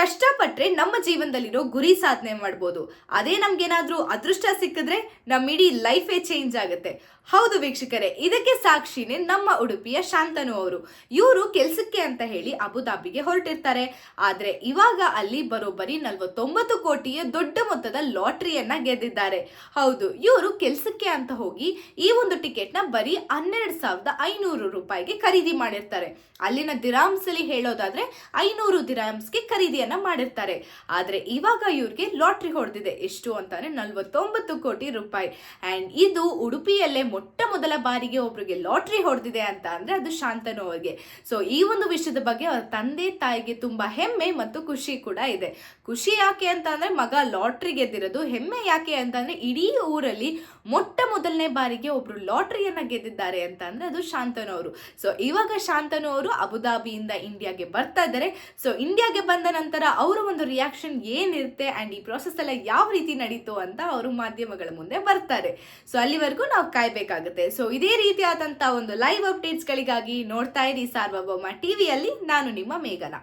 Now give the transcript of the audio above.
ಕಷ್ಟಪಟ್ರೆ ನಮ್ಮ ಜೀವನದಲ್ಲಿರೋ ಗುರಿ ಸಾಧನೆ ಮಾಡ್ಬೋದು. ಅದೇ ನಮ್ಗೇನಾದ್ರೂ ಅದೃಷ್ಟ ಸಿಕ್ಕಿದ್ರೆ ನಮ್ಮ ಇಡೀ ಲೈಫೇ ಚೇಂಜ್ ಆಗುತ್ತೆ. ಹೌದು ವೀಕ್ಷಕರೇ, ಇದಕ್ಕೆ ಸಾಕ್ಷಿನೇ ನಮ್ಮ ಉಡುಪಿಯ ಶಾಂತನು ಅವರು. ಇವರು ಕೆಲ್ಸಕ್ಕೆ ಅಂತ ಹೇಳಿ ಅಬುದಾಬಿಗೆ ಹೊರಟಿರ್ತಾರೆ. ಆದ್ರೆ ಇವಾಗ ಅಲ್ಲಿ ಬರೋಬ್ಬರಿ 49 ಕೋಟಿಯ ದೊಡ್ಡ ಮೊತ್ತದ ಲಾಟ್ರಿಯನ್ನ ಗೆದ್ದಿದ್ದಾರೆ. ಹೌದು, ಇವರು ಕೆಲ್ಸಕ್ಕೆ ಅಂತ ಹೋಗಿ ಈ ಒಂದು ಟಿಕೆಟ್ ನ ಬರೀ 12,500 ರೂಪಾಯಿಗೆ ಖರೀದಿ ಮಾಡಿರ್ತಾರೆ. ಅಲ್ಲಿನ ದಿರಾಮ್ಸ್ ಅಲ್ಲಿ ಹೇಳೋದಾದ್ರೆ 500 ದಿರಾಮ್ಸ್ಗೆ ಖರೀದಿಯನ್ನ ಮಾಡಿರ್ತಾರೆ. ಆದ್ರೆ ಇವಾಗ ಇವ್ರಿಗೆ ಲಾಟ್ರಿ ಹೊಡೆದಿದೆ. ಎಷ್ಟು ಅಂತಾನೆ 49 ಕೋಟಿ ರೂಪಾಯಿ. ಅಂಡ್ ಇದು ಉಡುಪಿಯಲ್ಲೇ ಮೊಟ್ಟ ಮೊದಲ ಬಾರಿಗೆ ಒಬ್ರಿಗೆ ಲಾಟ್ರಿ ಹೊಡೆದಿದೆ ಅಂತ ಅಂದ್ರೆ ಅದು ಶಾಂತನು ಅವರಿಗೆ. ಸೊ ಈ ಒಂದು ವಿಷಯದ ಬಗ್ಗೆ ಅವರ ತಂದೆ ತಾಯಿಗೆ ತುಂಬಾ ಹೆಮ್ಮೆ ಮತ್ತು ಖುಷಿ ಕೂಡ ಇದೆ. ಖುಷಿ ಯಾಕೆ ಅಂತ ಅಂದ್ರೆ ಮಗ ಲಾಟ್ರಿ ಗೆದ್ದಿರೋದು, ಹೆಮ್ಮೆ ಯಾಕೆ ಅಂತಂದ್ರೆ ಇಡೀ ಊರಲ್ಲಿ ಮೊಟ್ಟ ಮೊದಲನೇ ಬಾರಿಗೆ ಒಬ್ರು ಲಾಟ್ರಿಯನ್ನ ಗೆದ್ದಿದ್ದಾರೆ ಅಂತ ಅಂದ್ರೆ ಅದು ಶಾಂತನು ಅವರು. ಸೊ ಇವಾಗ ಶಾಂತನು ಅವರು ಅಬುದಾಬಿಯಿಂದ ಇಂಡಿಯಾಗೆ ಬರ್ತಾ ಇದ್ದಾರೆ. ಸೊ ಇಂಡಿಯಾಗೆ ಬಂದ ನಂತರ ಅವರ ಒಂದು ರಿಯಾಕ್ಷನ್ ಏನಿರುತ್ತೆ ಅಂಡ್ ಈ ಪ್ರಾಸೆಸ್ ಎಲ್ಲ ಯಾವ ರೀತಿ ನಡೀತು ಅಂತ ಅವರು ಮಾಧ್ಯಮಗಳ ಮುಂದೆ ಬರ್ತಾರೆ. ಸೊ ಅಲ್ಲಿವರೆಗೂ ನಾವು ಕಾಯ್ಬೇಕಾಗುತ್ತೆ. ಸೊ ಇದೇ ರೀತಿಯಾದಂತಹ ಒಂದು ಲೈವ್ ಅಪ್ಡೇಟ್ಸ್ ಗಳಿಗಾಗಿ ನೋಡ್ತಾ ಇರಿ ಸಾರ್ವಭೌಮ ಟಿವಿಯಲ್ಲಿ. ನಾನು ನಿಮ್ಮ ಮೇಘನಾ.